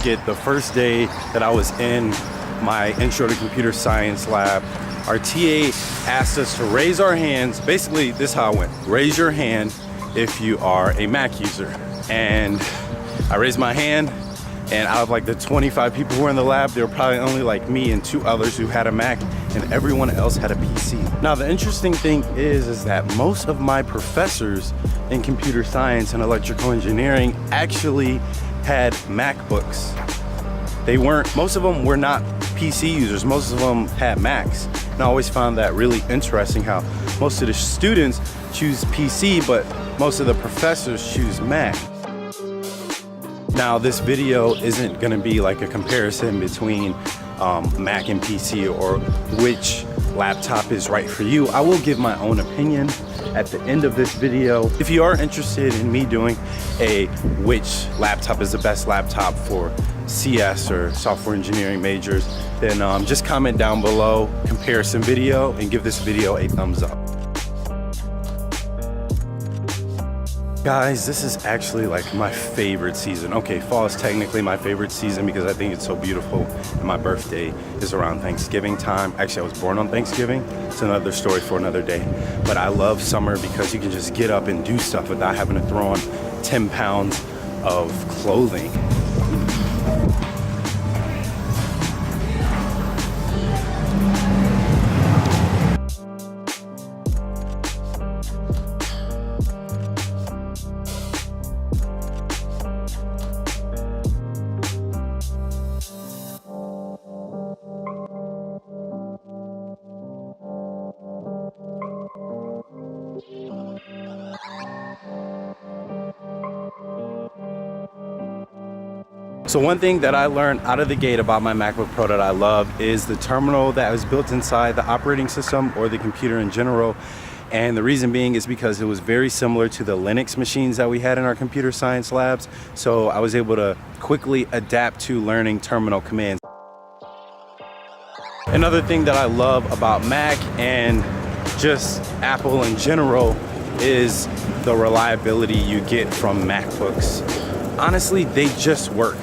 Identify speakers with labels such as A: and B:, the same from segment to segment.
A: forget the first day that I was in my intro to computer science lab. Our TA asked us to raise our hands. Basically, this is how it went. Raise your hand if you are a Mac user. And I raised my hand, and out of like the 25 people who were in the lab, there were probably only like me and 2 others who had a Mac, and everyone else had a PC. Now, the interesting thing is that most of my professors in computer science and electrical engineering actually had MacBooks. Most of them were not PC users, most of them had Macs. And I always found that really interesting how most of the students choose PC, but most of the professors choose Mac. Now, this video isn't gonna be like a comparison between Mac and PC or which laptop is right for you. I will give my own opinion at the end of this video. If you are interested in me doing a which laptop is the best laptop for CS or software engineering majors, then just comment down below, comparison video, and give this video a thumbs up. Guys, this is actually like my favorite season. Okay, fall is technically my favorite season because I think it's so beautiful, and my birthday is around Thanksgiving time. Actually, I was born on Thanksgiving. It's another story for another day. But I love summer because you can just get up and do stuff without having to throw on 10 pounds of clothing. So one thing that I learned out of the gate about my MacBook Pro that I love is the terminal that was built inside the operating system or the computer in general. And the reason being is because it was very similar to the Linux machines that we had in our computer science labs. So I was able to quickly adapt to learning terminal commands. Another thing that I love about Mac and just Apple in general is the reliability you get from MacBooks. Honestly, they just work.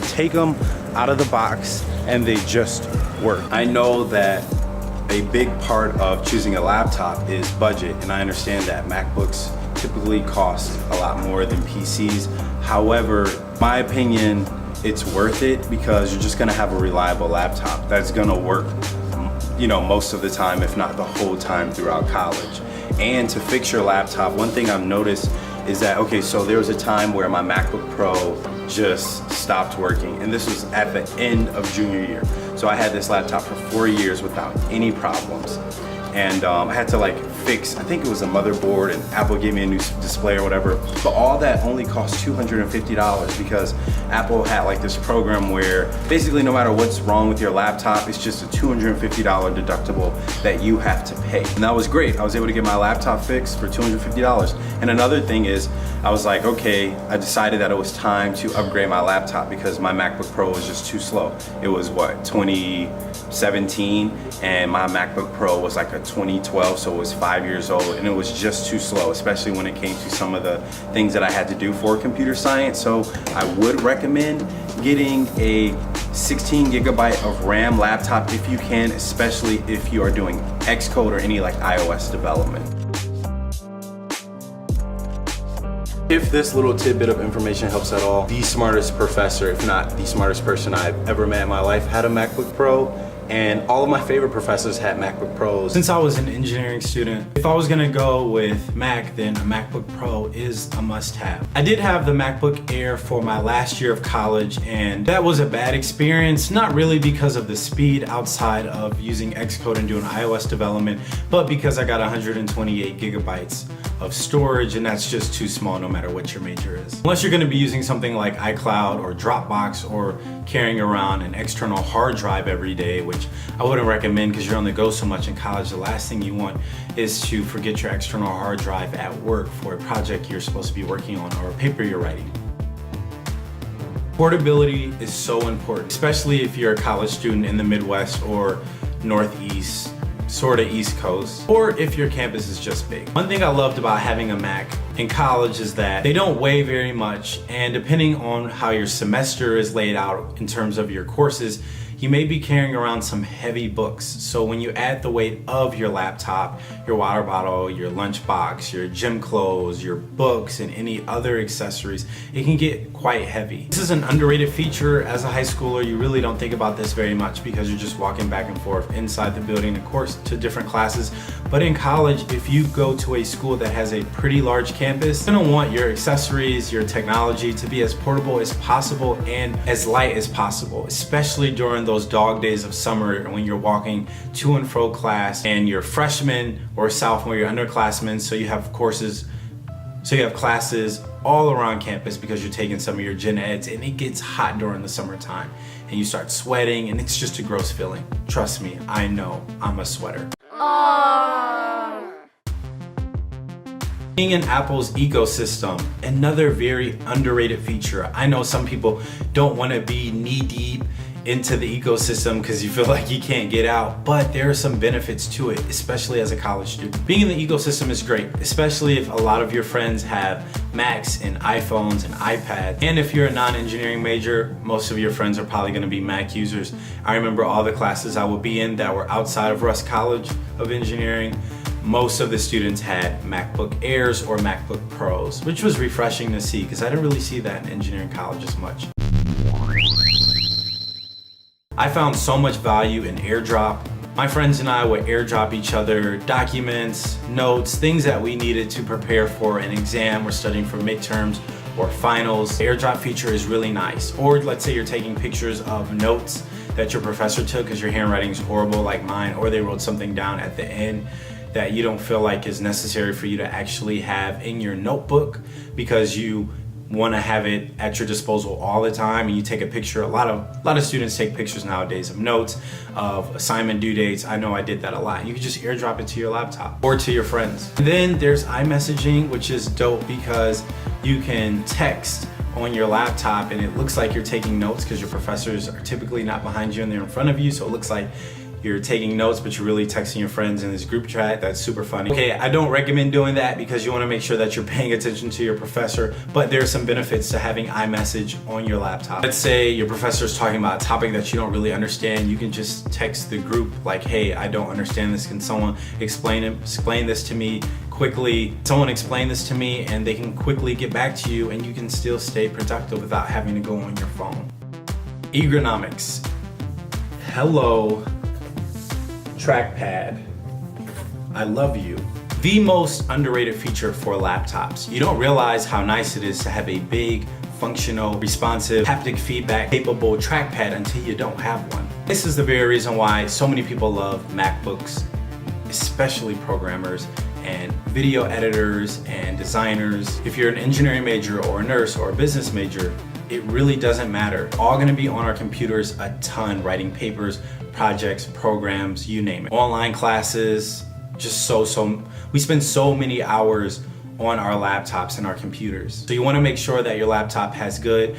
A: Take them out of the box and they just work. I know that a big part of choosing a laptop is budget, and I understand that MacBooks typically cost a lot more than PCs. However, my opinion, it's worth it because you're just gonna have a reliable laptop that's gonna work, you know, most of the time, if not the whole time throughout college. And to fix your laptop, one thing I've noticed is that, okay, so there was a time where my MacBook Pro just stopped working, and this was at the end of junior year. So I had this laptop for 4 years without any problems. And I had to like fix, I think it was a motherboard, and Apple gave me a new display or whatever. But all that only cost $250 because Apple had like this program where basically no matter what's wrong with your laptop, it's just a $250 deductible that you have to pay. And that was great. I was able to get my laptop fixed for $250. And another thing is, I was like, okay, I decided that it was time to upgrade my laptop because my MacBook Pro was just too slow. It was what, 2017, and my MacBook Pro was like a 2012, so it was 5 years old, and it was just too slow, especially when it came to some of the things that I had to do for computer science. So I would recommend getting a 16 gigabyte of RAM laptop if you can, especially if you are doing Xcode or any like iOS development. If this little tidbit of information helps at all, the smartest professor, if not the smartest person I've ever met in my life, had a MacBook Pro, and all of my favorite professors had MacBook Pros. Since I was an engineering student, if I was gonna go with Mac, then a MacBook Pro is a must-have. I did have the MacBook Air for my last year of college, and that was a bad experience, not really because of the speed outside of using Xcode and doing iOS development, but because I got 128 gigabytes of storage, and that's just too small no matter what your major is. Unless you're gonna be using something like iCloud or Dropbox or carrying around an external hard drive every day, which I wouldn't recommend because you're on the go so much in college. The last thing you want is to forget your external hard drive at work for a project you're supposed to be working on or a paper you're writing. Portability is so important, especially if you're a college student in the Midwest or Northeast, sort of East Coast, or if your campus is just big. One thing I loved about having a Mac in college is that they don't weigh very much, and depending on how your semester is laid out in terms of your courses, you may be carrying around some heavy books. So when you add the weight of your laptop, your water bottle, your lunchbox, your gym clothes, your books, and any other accessories, it can get quite heavy. This is an underrated feature. As a high schooler, you really don't think about this very much because you're just walking back and forth inside the building, of course, to different classes. But in college, if you go to a school that has a pretty large campus, you're gonna want your accessories, your technology to be as portable as possible and as light as possible, especially during those dog days of summer when you're walking to and fro class and you're freshmen or sophomore, you're underclassmen, so you have classes all around campus because you're taking some of your gen eds, and it gets hot during the summertime and you start sweating and it's just a gross feeling. Trust me, I know, I'm a sweater. Being in Apple's ecosystem, another very underrated feature. I know some people don't want to be knee deep into the ecosystem because you feel like you can't get out, but there are some benefits to it, especially as a college student. Being in the ecosystem is great, especially if a lot of your friends have Macs and iPhones and iPads. And if you're a non-engineering major, most of your friends are probably gonna be Mac users. I remember all the classes I would be in that were outside of Russ College of Engineering. Most of the students had MacBook Airs or MacBook Pros, which was refreshing to see because I didn't really see that in engineering colleges much. I found so much value in AirDrop. My friends and I would AirDrop each other documents, notes, things that we needed to prepare for an exam or studying for midterms or finals. The AirDrop feature is really nice. Or let's say you're taking pictures of notes that your professor took because your handwriting is horrible like mine, or they wrote something down at the end that you don't feel like is necessary for you to actually have in your notebook because you want to have it at your disposal all the time, and you take a picture. A lot of students take pictures nowadays of notes, of assignment due dates. I know I did that a lot. You can just AirDrop it to your laptop or to your friends. And then there's iMessaging, which is dope because you can text on your laptop and it looks like you're taking notes because your professors are typically not behind you and they're in front of you, so it looks like you're taking notes, but you're really texting your friends in this group chat. That's super funny. Okay, I don't recommend doing that because you want to make sure that you're paying attention to your professor, but there are some benefits to having iMessage on your laptop. Let's say your professor is talking about a topic that you don't really understand. You can just text the group like, hey, I don't understand this. Can someone explain this to me quickly? Someone explain this to me, and they can quickly get back to you and you can still stay productive without having to go on your phone. Ergonomics. Hello. Trackpad. I love you. The most underrated feature for laptops. You don't realize how nice it is to have a big, functional, responsive, haptic feedback capable trackpad until you don't have one. This is the very reason why so many people love MacBooks, especially programmers and video editors and designers. If you're an engineering major or a nurse or a business major, it really doesn't matter. All gonna be on our computers a ton, writing papers, projects, programs, you name it. Online classes, just we spend so many hours on our laptops and our computers. So you wanna make sure that your laptop has a good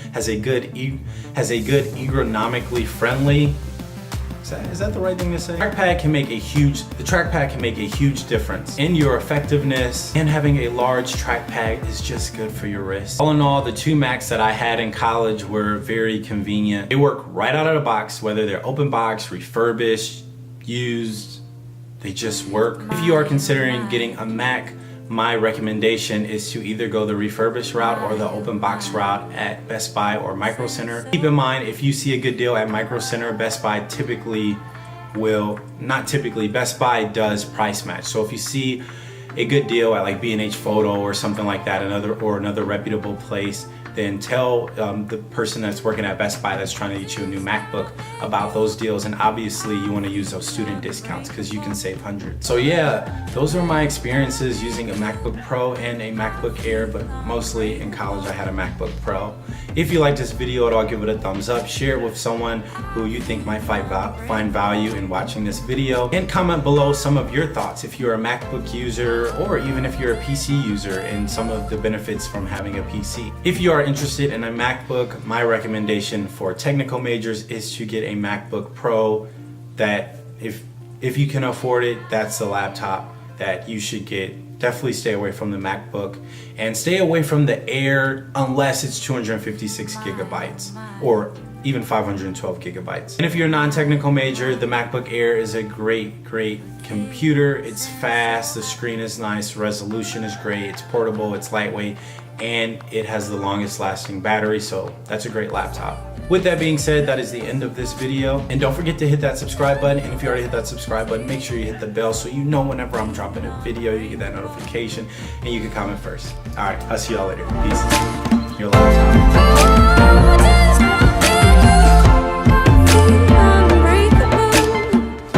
A: ergonomically friendly, is that the right thing to say? The trackpad can make a huge difference in your effectiveness, and having a large trackpad is just good for your wrist. All in all, the two Macs that I had in college were very convenient. They work right out of the box, whether they're open box, refurbished, used, they just work. If you are considering getting a Mac, my recommendation is to either go the refurbished route or the open box route at Best Buy or Micro Center. Keep in mind, if you see a good deal at Micro Center, Best Buy Best Buy does price match. So if you see a good deal at like B&H Photo or something like that, another reputable place, then tell the person that's working at Best Buy that's trying to get you a new MacBook about those deals. And obviously you want to use those student discounts because you can save hundreds. So yeah, those are my experiences using a MacBook Pro and a MacBook Air, but mostly in college I had a MacBook Pro. If you like this video at all, give it a thumbs up, share it with someone who you think might find value in watching this video, and comment below some of your thoughts if you're a MacBook user or even if you're a PC user and some of the benefits from having a PC. If you are interested in a MacBook, my recommendation for technical majors is to get a MacBook Pro that, if if you can afford it, that's the laptop that you should get. Definitely stay away from the MacBook and stay away from the Air unless it's 256 gigabytes or even 512 gigabytes. And if you're a non-technical major, the MacBook Air is a great computer. It's fast, the screen is nice, resolution is great, it's portable, it's lightweight, and it has the longest lasting battery, so that's a great laptop. With that being said, that is the end of this video. And don't forget to hit that subscribe button. And if you already hit that subscribe button, make sure you hit the bell so you know whenever I'm dropping a video, you get that notification and you can comment first. All right, I'll see y'all later. Peace. Your laptop.